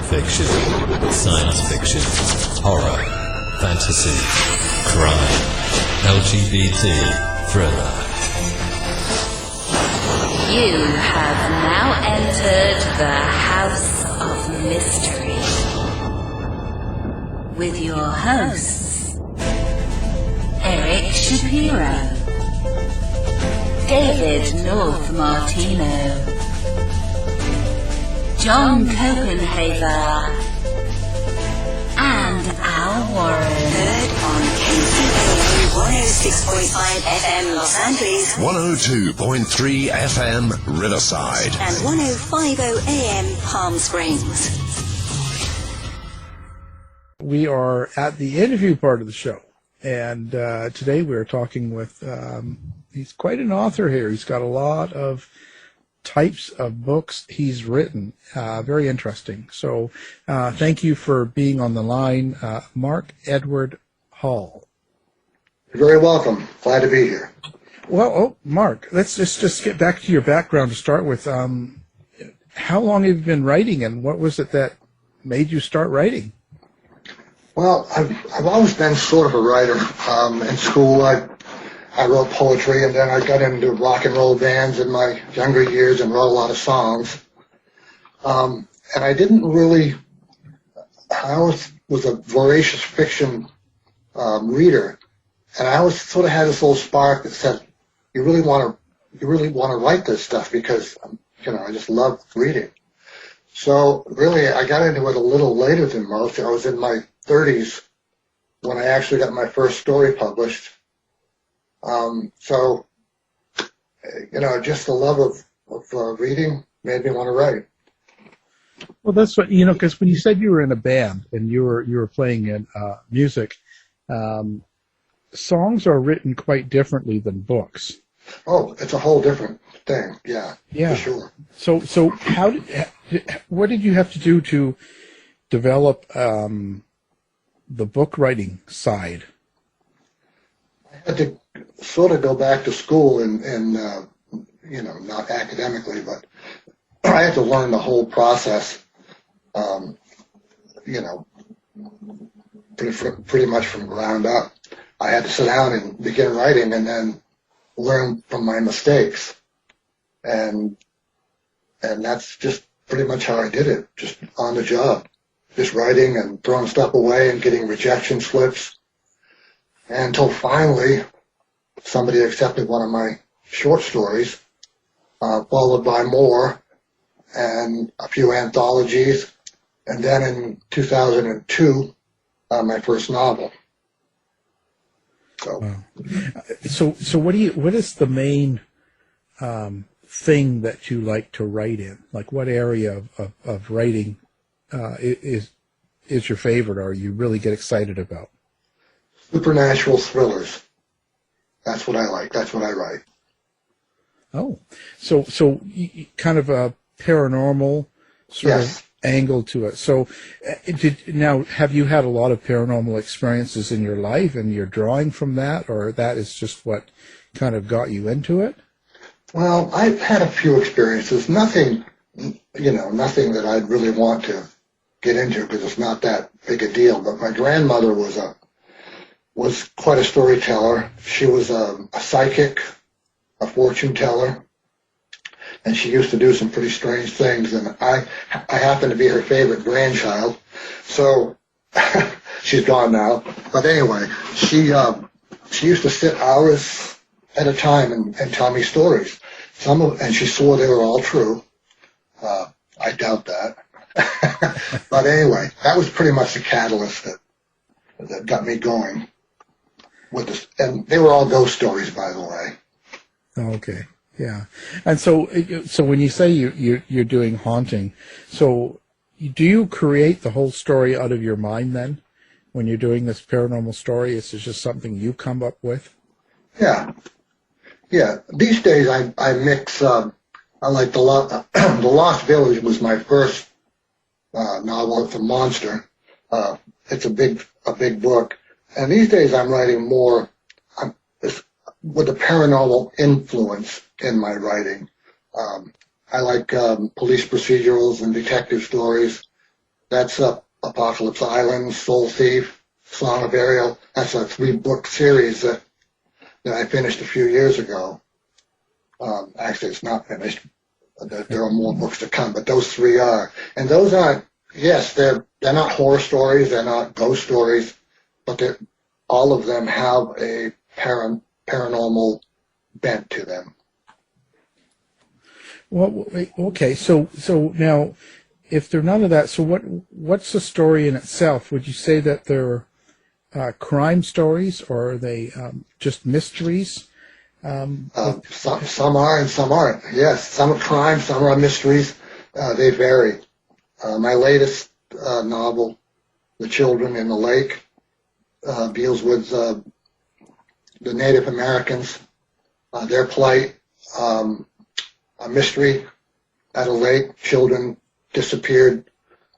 fiction, science fiction, horror, fantasy, crime, LGBT, thriller. You have now entered the House of Mystery with your hosts, Eric Shapiro, David North Martino, John Copenhaver, and Al Warren. Heard on KCAA 106.5 FM Los Angeles, 102.3 FM Riverside, and 105.0 AM Palm Springs. We are at the interview part of the show, and today we're talking with, he's quite an author here. He's got a lot of types of books he's written. Very interesting. So thank you for being on the line, Mark Edward Hall. You're very welcome. Glad to be here. Well, Mark, let's just get back to your background to start with. How long have you been writing, and what was it that made you start writing? Well, I've always been sort of a writer. In school, I wrote poetry, and then I got into rock and roll bands in my younger years and wrote a lot of songs. And I didn't really, I always was a voracious fiction reader, and I always sort of had this little spark that said, you really want to write this stuff because, I just love reading. So really, I got into it a little later than most. I was in my 30s when I actually got my first story published. Just the love of reading made me want to write. Well, that's what, because when you said you were in a band and you were playing in music, songs are written quite differently than books. Oh, it's a whole different thing. Yeah, for sure. So what did you have to do to develop the book writing side? I had to sort of go back to school and not academically, but I had to learn the whole process, pretty much from ground up. I had to sit down and begin writing and then learn from my mistakes. And that's just pretty much how I did it, just on the job, just writing and throwing stuff away and getting rejection slips. Until finally, somebody accepted one of my short stories, followed by more, and a few anthologies, and then in 2002, my first novel. So, so what is the main thing that you like to write in? Like, what area of writing is your favorite, or you really get excited about? Supernatural thrillers. That's what I like. That's what I write. Oh, so kind of a paranormal sort of angle to it. So have you had a lot of paranormal experiences in your life and you're drawing from that, or that is just what kind of got you into it? Well, I've had a few experiences. Nothing that I'd really want to get into because it's not that big a deal. But my grandmother was quite a storyteller. She was a psychic, a fortune teller, and she used to do some pretty strange things. And I happened to be her favorite grandchild, so she's gone now. But anyway, she used to sit hours at a time and tell me stories. And she swore they were all true. I doubt that. But anyway, that was pretty much the catalyst that got me going with this. And they were all ghost stories, by the way. Okay, yeah. And so when you say you're doing haunting, so do you create the whole story out of your mind then? When you're doing this paranormal story, is it just something you come up with? Yeah. These days I mix. I like the Lost Village was my first novel. It's a monster. It's a big book. And these days I'm writing more with a paranormal influence in my writing. I like police procedurals and detective stories. That's Apocalypse Island, Soul Thief, Song of Ariel. That's a 3-book series that I finished a few years ago. Actually, it's not finished. There are more books to come, but those 3 are. And those aren't, yes, they're not horror stories, they're not ghost stories, but all of them have a paranormal bent to them. Well, okay, so now, if they're none of that, so what's the story in itself? Would you say that they're crime stories, or are they just mysteries? Some are and some aren't. Yes, some are crime, some are mysteries. They vary. My latest novel, The Children in the Lake, deals with the Native Americans, their plight, a mystery at a lake. Children disappeared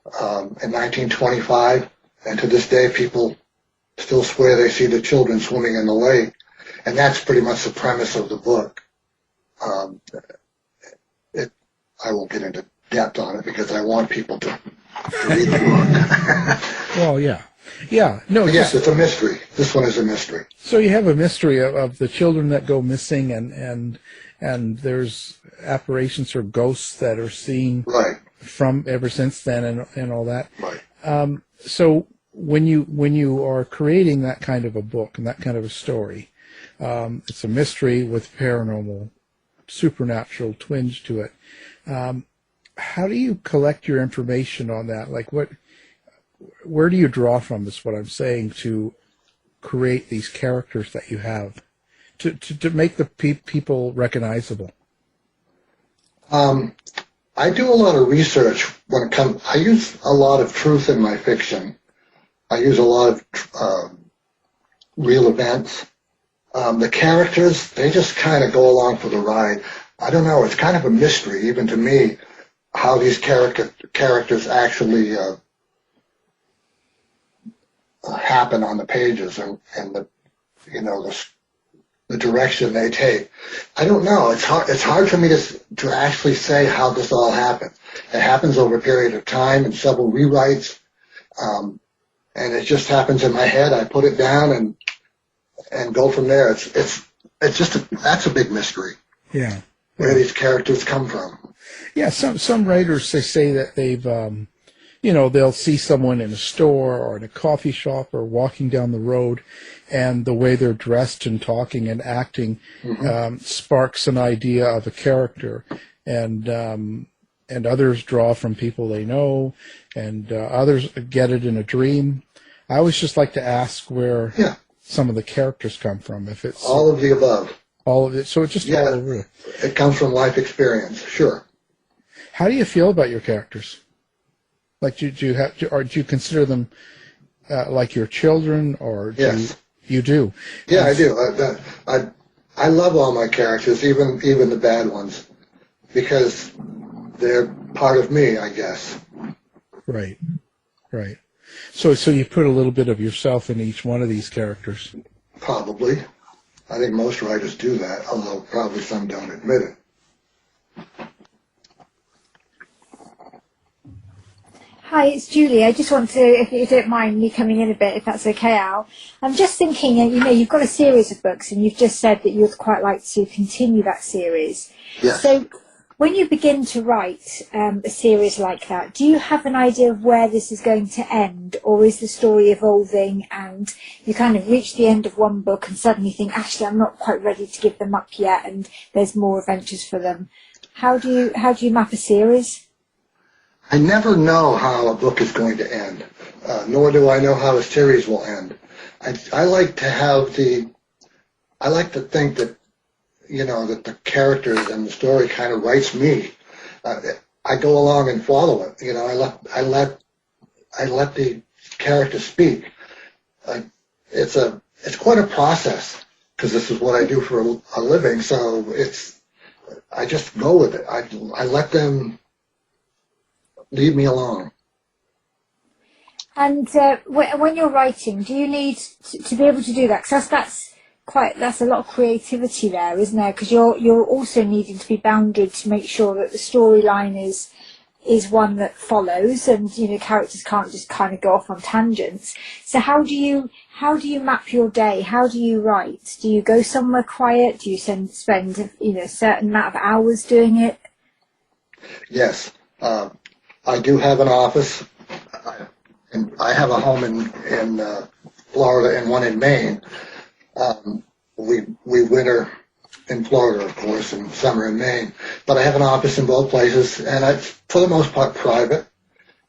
in 1925, and to this day people still swear they see the children swimming in the lake. And that's pretty much the premise of the book. I won't get into depth on it because I want people to read the book. Well, yeah. Yeah, no. Yes, it's a mystery. This one is a mystery. So you have a mystery of the children that go missing, and there's apparitions or ghosts that are seen from ever since then, and all that. Right. So when you are creating that kind of a book and that kind of a story, it's a mystery with paranormal, supernatural twinge to it. How do you collect your information on that? Like, where do you draw from, is what I'm saying, to create these characters that you have, to make the people recognizable? I do a lot of research when it comes. I use a lot of truth in my fiction. I use a lot of real events. The characters, they just kind of go along for the ride. I don't know, it's kind of a mystery, even to me, how these characters actually happen on the pages, and the direction they take. I don't know. It's hard for me to actually say how this all happens. It happens over a period of time and several rewrites, and it just happens in my head. I put it down and go from there. It's just that's a big mystery. Yeah. Where these characters come from. Yeah, some writers, they say that they've they'll see someone in a store or in a coffee shop or walking down the road, and the way they're dressed and talking and acting sparks an idea of a character, and others draw from people they know, and others get it in a dream. I always just like to ask where some of the characters come from. If it's all of the above, all of it, so it's just all over. It comes from life experience, sure. How do you feel about your characters? Like, do you consider them like your children, or you do? Yeah, I do. I love all my characters, even the bad ones, because they're part of me, I guess. Right. So you put a little bit of yourself in each one of these characters. Probably. I think most writers do that, although probably some don't admit it. Hi, it's Julie. I just want to, if you don't mind me coming in a bit, if that's okay, Al. I'm just thinking, you've got a series of books, and you've just said that you'd quite like to continue that series. Yes. So when you begin to write a series like that, do you have an idea of where this is going to end, or is the story evolving and you kind of reach the end of one book and suddenly think, actually, I'm not quite ready to give them up yet, and there's more adventures for them? How do you map a series? I never know how a book is going to end, nor do I know how a series will end. I like to think that, that the characters and the story kind of writes me. I go along and follow it. I let the character speak. It's quite a process, because this is what I do for a living. So I just go with it. I let them leave me alone. And when you're writing, do you need to be able to do that? Because that's a lot of creativity there, isn't there? Because you're also needing to be bounded to make sure that the storyline is is one that follows, and characters can't just kind of go off on tangents. So how do you map your day? How do you write? Do you go somewhere quiet? Do you spend a certain amount of hours doing it? Yes, I do have an office, and I have a home in Florida and one in Maine. We winter in Florida, of course, and summer in Maine. But I have an office in both places, and it's for the most part private,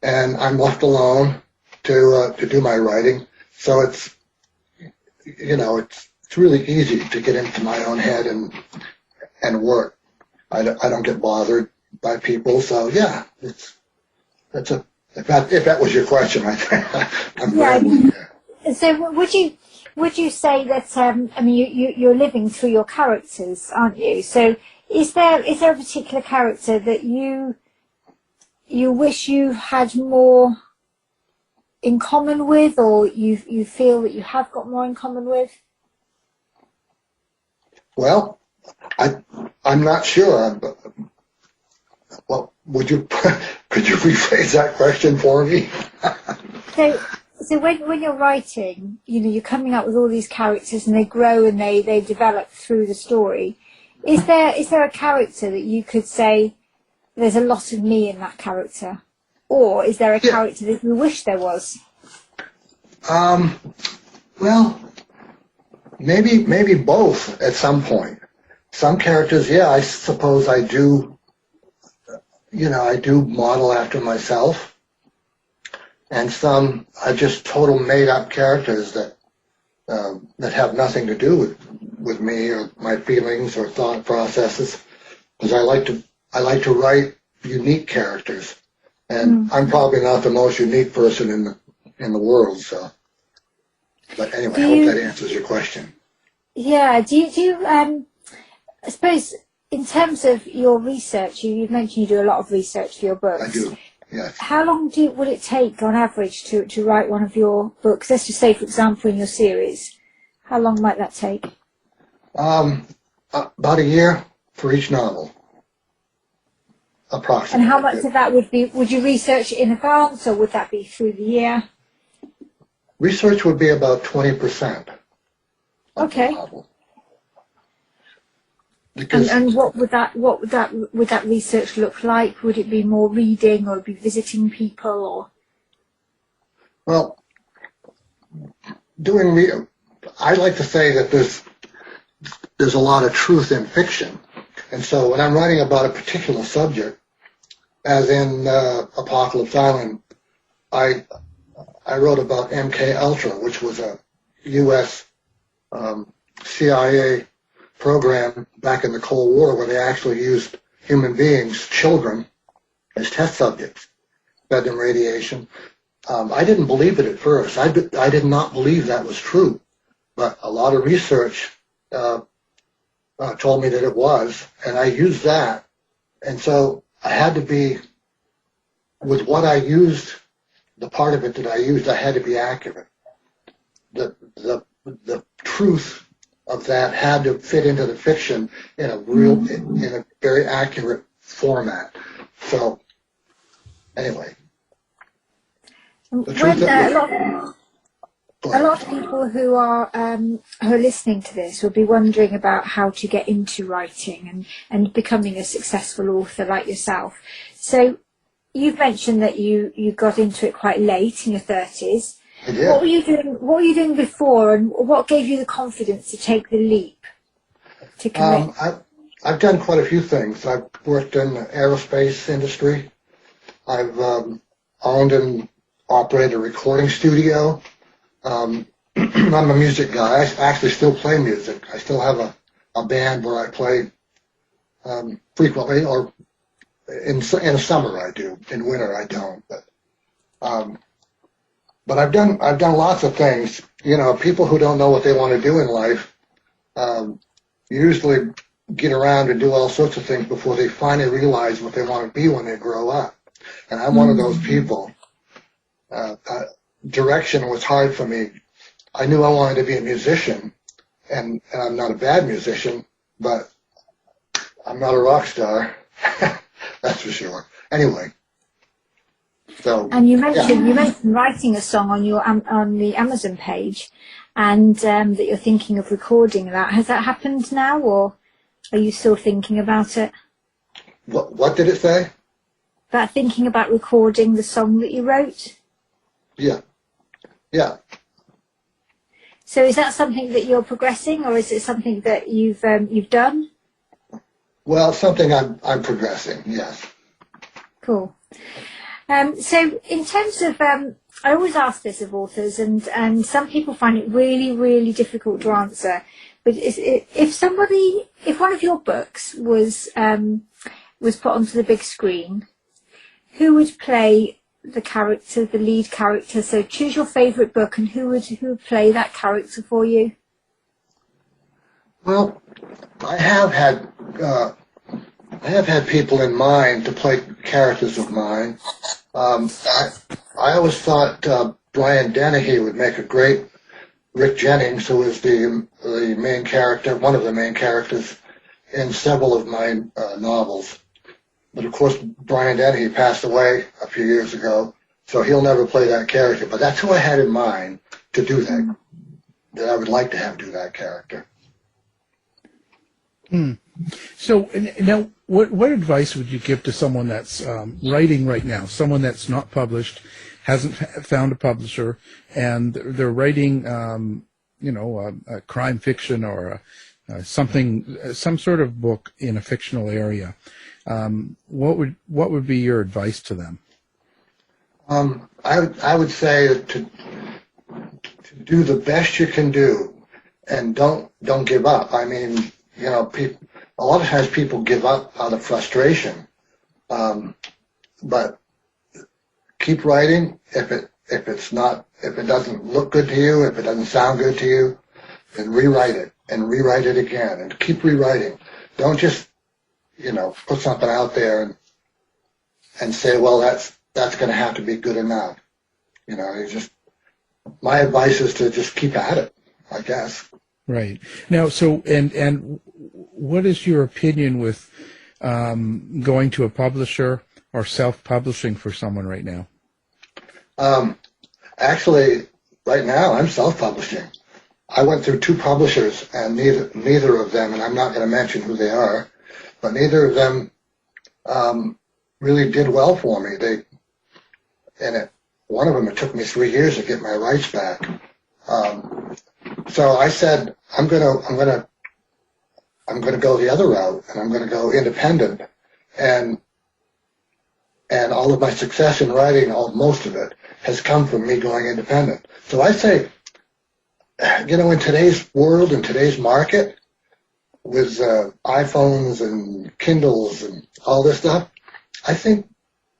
and I'm left alone to do my writing. So it's really easy to get into my own head and work. I don't get bothered by people. So yeah, if that was your question, I think I'm glad. So would you say that you're living through your characters, aren't you? So is there a particular character that you wish you had more in common with, or you feel that you have got more in common with? Well, I'm not sure. Well, could you rephrase that question for me? So when you're writing, you're coming up with all these characters, and they grow and they develop through the story. Is there a character that you could say there's a lot of me in that character, or is there a character that you wish there was? Well, maybe both at some point. Some characters, I suppose I do. I do model after myself. And some are just total made-up characters that have nothing to do with me or my feelings or thought processes. Because I like to write unique characters, and I'm probably not the most unique person in the world. So, but anyway, I hope that answers your question. Yeah. Do you I suppose in terms of your research, you've mentioned you do a lot of research for your books. I do. Yes. How long would it take on average to write one of your books? Let's just say, for example, in your series, how long might that take? About a year for each novel, approximately. And how much of that would you research in advance, or would that be through the year? Research would be about 20%. Okay. The novel. Because, and what would that research look like? Would it be more reading, or be visiting people, or? Well, I like to say that there's a lot of truth in fiction, and so when I'm writing about a particular subject, as in Apocalypse Island, I wrote about MK Ultra, which was a U.S. CIA program back in the Cold War where they actually used human beings, children, as test subjects, fed them radiation. I didn't believe it at first. I did not believe that was true, but a lot of research told me that it was, and I used that. And so I had to be, with what I used, the part of it that I used, I had to be accurate. The truth of that had to fit into the fiction in a very accurate format. So, anyway. A lot of people who are listening to this will be wondering about how to get into writing and becoming a successful author like yourself. So you've mentioned that you got into it quite late in your 30s. Yeah. What were you doing before, and what gave you the confidence to take the leap to commit? I've done quite a few things. I've worked in the aerospace industry. I've owned and operated a recording studio. I'm a music guy. I actually still play music. I still have a band where I play frequently, or in the summer I do. In winter I don't. But I've done lots of things. People who don't know what they want to do in life usually get around and do all sorts of things before they finally realize what they want to be when they grow up. And I'm one of those people. Direction was hard for me. I knew I wanted to be a musician, and I'm not a bad musician, but I'm not a rock star. That's for sure. Anyway, So, And you mentioned writing a song on your on the Amazon page, and that you're thinking of recording that. Has that happened now, or are you still thinking about it? What did it say? About thinking about recording the song that you wrote? Yeah. So is that something that you're progressing, or is it something that you've done? Well, something I'm progressing. Yes. Cool. So in terms of, I always ask this of authors, and some people find it really, really difficult to answer. But if one of your books was put onto the big screen, who would play the lead character? So choose your favourite book, and who would play that character for you? Well, I have had people in mind to play characters of mine. I always thought Brian Dennehy would make a great Rick Jennings, who is the main character, one of the main characters in several of my novels. But of course, Brian Dennehy passed away a few years ago, so he'll never play that character. But that's who I had in mind to do that I would like to have do that character. So now, what advice would you give to someone that's writing right now, someone that's not published, hasn't found a publisher, and they're writing, a crime fiction or some sort of book in a fictional area? What would be your advice to them? I would say to do the best you can do, and don't give up. I mean, a lot of times people give up out of frustration, but keep writing. If it doesn't look good to you, if it doesn't sound good to you, then rewrite it again, and keep rewriting. Don't just put something out there and say, well, that's going to have to be good enough. My advice is to just keep at it, I guess. Right. Now, so, and what is your opinion with going to a publisher or self-publishing for someone right now? Actually, right now, I'm self-publishing. I went through 2 publishers, and neither of them, and I'm not going to mention who they are, but neither of them really did well for me. One of them, it took me 3 years to get my rights back. So I said, I'm gonna go the other route, and I'm gonna go independent, and all of my success in writing, most of it, has come from me going independent. So I say, in today's world, in today's market, with iPhones and Kindles and all this stuff, I think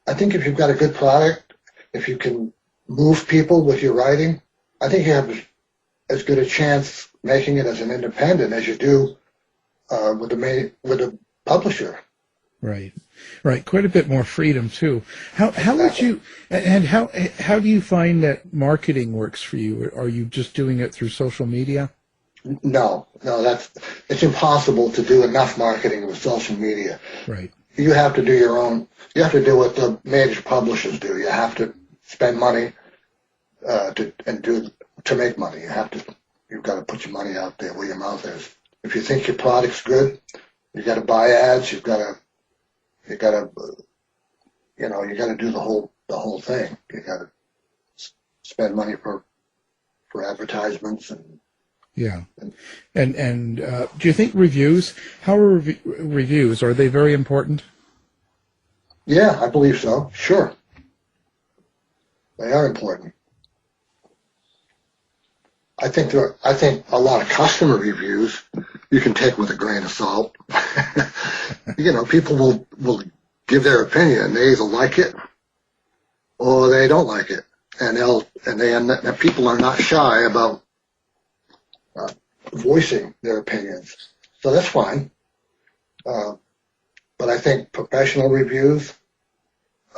if you've got a good product, if you can move people with your writing, I think you have as good a chance making it as an independent as you do with a publisher. Right. Quite a bit more freedom too. How would you, and how do you find that marketing works for you? Are you just doing it through social media? No, it's impossible to do enough marketing with social media. Right. You have to do your own. You have to do what the major publishers do. You have to spend money to make money. You've got to put your money out there where your mouth is. If you think your product's good, you got to buy ads. You got to do the whole thing. You got to spend money for advertisements and. Yeah, and do you think reviews? How are reviews? Are they very important? Yeah, I believe so. Sure, they are important. I think a lot of customer reviews you can take with a grain of salt. People will give their opinion. They either like it or they don't like it, and people are not shy about voicing their opinions. So that's fine. But I think professional reviews,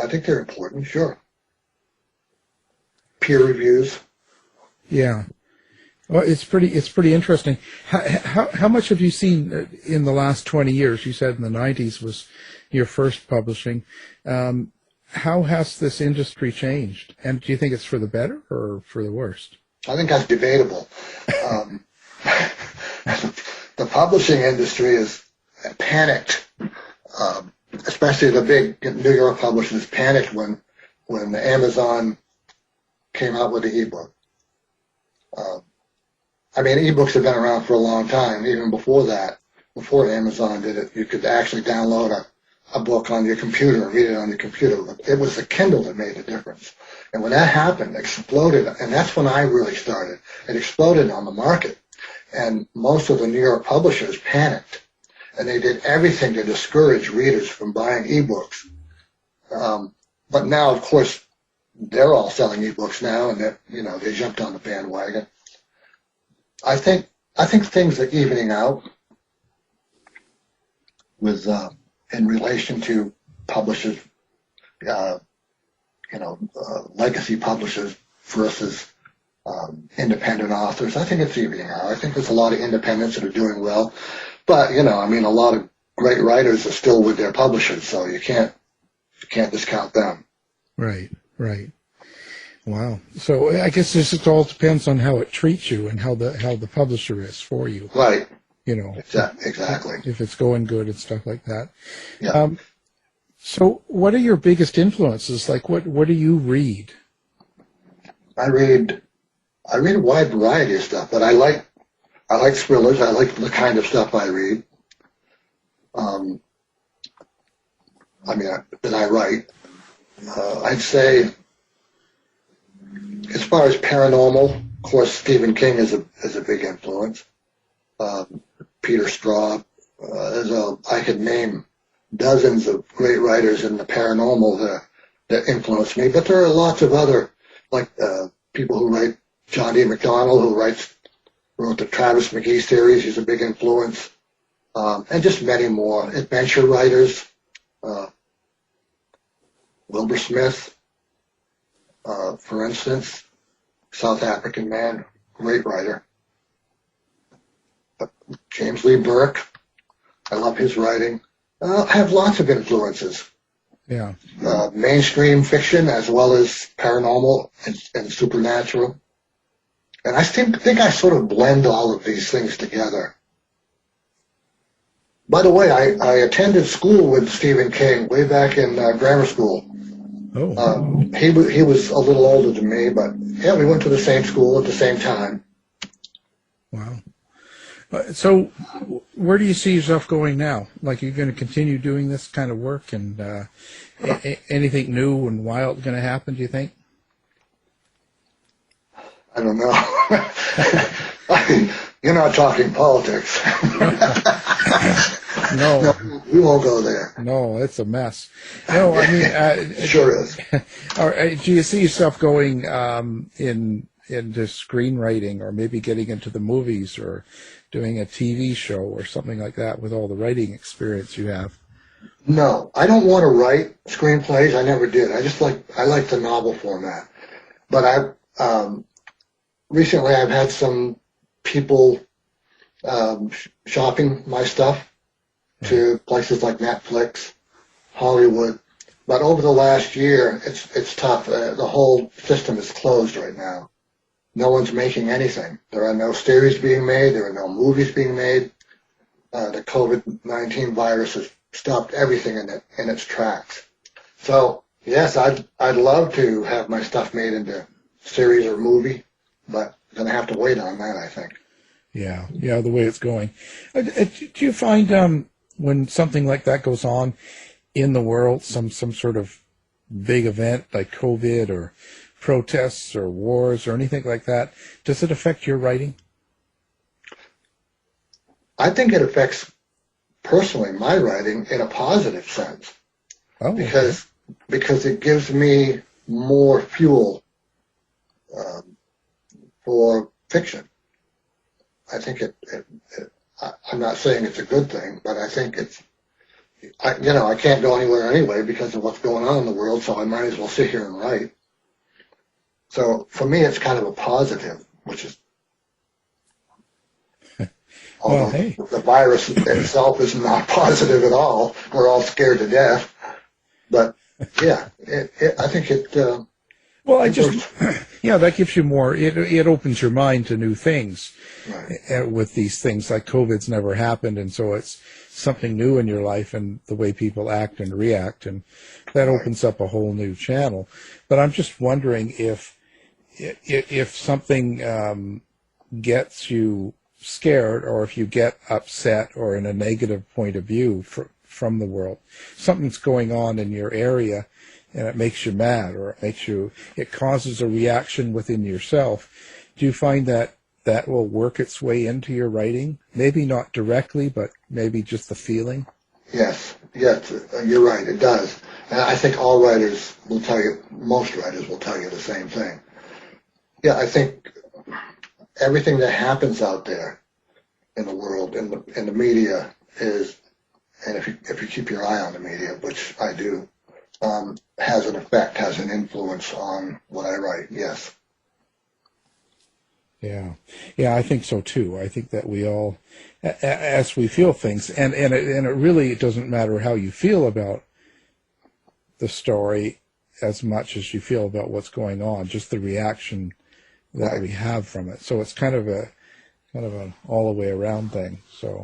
I think they're important, sure. Peer reviews. Yeah. Well, it's pretty interesting. How much have you seen in the last 20 years? You said in the 90s was your first publishing. how has this industry changed? And do you think it's for the better or for the worst? I think that's debatable. The publishing industry is panicked, especially the big New York publishers panicked when Amazon came out with the ebook. I mean, ebooks have been around for a long time. Even before that, before Amazon did it, you could actually download a book on your computer and read it on your computer. It was the Kindle that made the difference. And when that happened, it exploded, and that's when I really started. It exploded on the market. And most of the New York publishers panicked, and they did everything to discourage readers from buying ebooks. But now, of course, they're all selling ebooks now, and they jumped on the bandwagon. I think things are evening out with in relation to publishers, legacy publishers versus independent authors. I think it's evening out. I think there's a lot of independents that are doing well, but a lot of great writers are still with their publishers, so you can't discount them. Right. Wow. So I guess it all depends on how it treats you and how the publisher is for you. Right. Exactly. If it's going good and stuff like that. Yeah. So what are your biggest influences? Like what do you read? I read a wide variety of stuff, but I like thrillers. I like the kind of stuff I read. That I write. I'd say, as far as paranormal, of course, Stephen King is a big influence. Peter Straub. I could name dozens of great writers in the paranormal that influenced me, but there are lots of other, people who write. John D. McDonald, who wrote the Travis McGee series, he's a big influence, and just many more adventure writers. Wilbur Smith, for instance, South African man, great writer. James Lee Burke, I love his writing. I have lots of influences. Yeah. Mainstream fiction as well as paranormal and supernatural. And I think I sort of blend all of these things together. By the way, I attended school with Stephen King way back in grammar school. Oh. He was a little older than me, but yeah, we went to the same school at the same time. Wow. So where do you see yourself going now? Like, you're going to continue doing this kind of work, and anything new and wild going to happen, do you think? I don't know. You're not talking politics. No, we won't go there. No, it's a mess. No, I mean, it sure is. Do you see yourself going into screenwriting, or maybe getting into the movies, or doing a TV show or something like that with all the writing experience you have? No, I don't want to write screenplays. I never did. I like the novel format. But recently I've had some people shopping my stuff to places like Netflix, Hollywood. But over the last year, it's tough. The whole system is closed right now. No one's making anything. There are no series being made. There are no movies being made. The COVID-19 virus has stopped everything in its tracks. So yes, I'd love to have my stuff made into series or movie, but I'm going to have to wait on that, I think. Yeah, the way it's going. Do you find when something like that goes on in the world, some sort of big event like COVID or protests or wars or anything like that, does it affect your writing? I think it affects, personally, my writing in a positive sense. Oh, because it gives me more fuel for fiction. I think I'm not saying it's a good thing, but I think I can't go anywhere anyway because of what's going on in the world, so I might as well sit here and write. So for me, it's kind of a positive, which is, although the virus itself is not positive at all. We're all scared to death. But Yeah, I think it. Well, that gives you more. It opens your mind to new things. Right. With these things, like COVID's never happened, and so it's something new in your life and the way people act and react, and that opens up a whole new channel. But I'm just wondering if something gets you scared, or if you get upset or in a negative point of view from the world, something's going on in your area, and it makes you mad, or it causes a reaction within yourself. Do you find that will work its way into your writing? Maybe not directly, but maybe just the feeling? Yes, you're right, it does. And I think all writers will tell you, most writers will tell you the same thing. Yeah, I think everything that happens out there in the world, in the media is, and if you keep your eye on the media, which I do, has an effect, has an influence on what I write, yes. Yeah, I think so too. I think that we all, as we feel things, and it really doesn't matter how you feel about the story as much as you feel about what's going on, just the reaction that we have from it. So it's kind of an all the way around thing. So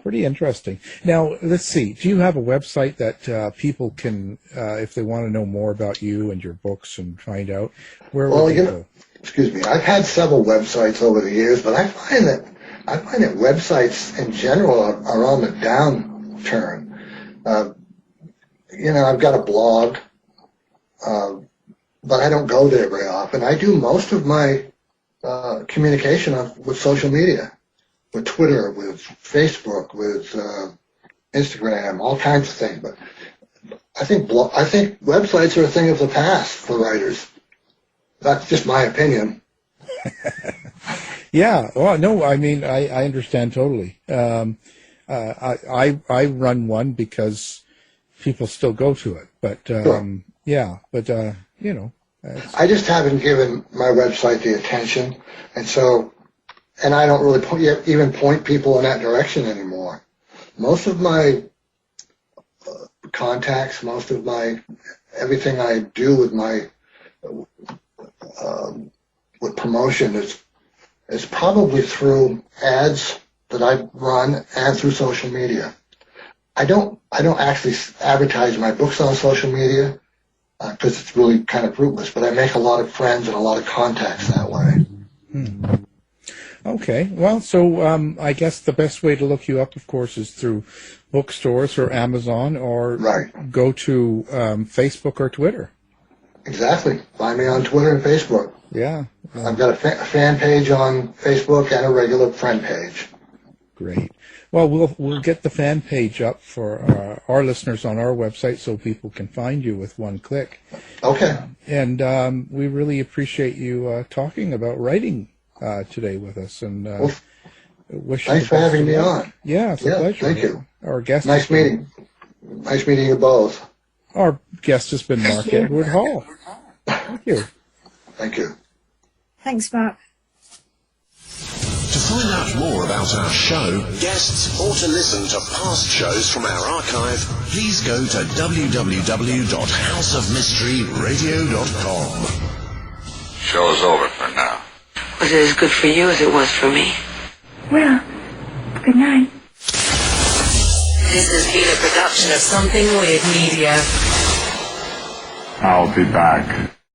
pretty interesting. Now, let's see. Do you have a website that people can, if they want to know more about you and your books and find out, where would they go? Excuse me. I've had several websites over the years, but I find that websites in general are on the downturn. I've got a blog, but I don't go there very often. I do most of my communication with social media, with Twitter, with Facebook, with Instagram, all kinds of things. But I think websites are a thing of the past for writers. That's just my opinion. Yeah. Well, no, I mean, I understand totally. I run one because people still go to it, but Sure. Yeah, but I just haven't given my website the attention, and I don't really even point people in that direction anymore. Most of my contacts, most of everything I do with my with promotion is probably through ads that I run and through social media. I don't actually advertise my books on social media because it's really kind of fruitless, but I make a lot of friends and a lot of contacts that way. Okay. Well, so I guess the best way to look you up, of course, is through bookstores or Amazon, or go to Facebook or Twitter. We'll find me on Twitter and Facebook. Yeah. I've got a fan page on Facebook and a regular friend page. Great. Well, we'll get the fan page up for our listeners on our website so people can find you with one click. Okay. And we really appreciate you talking about writing today with us. And thanks for having me on. Yeah, it's a pleasure. Thank you. Our guest. Nice meeting you both. Our guest has been Mark Edward Hall. Thank you. Thank you. Thanks, Mark. To find out more about our show, guests, or to listen to past shows from our archive, please go to www.houseofmysteryradio.com. Show's over for now. Was it as good for you as it was for me? Well, good night. This has been a production of Something Weird Media. I'll be back.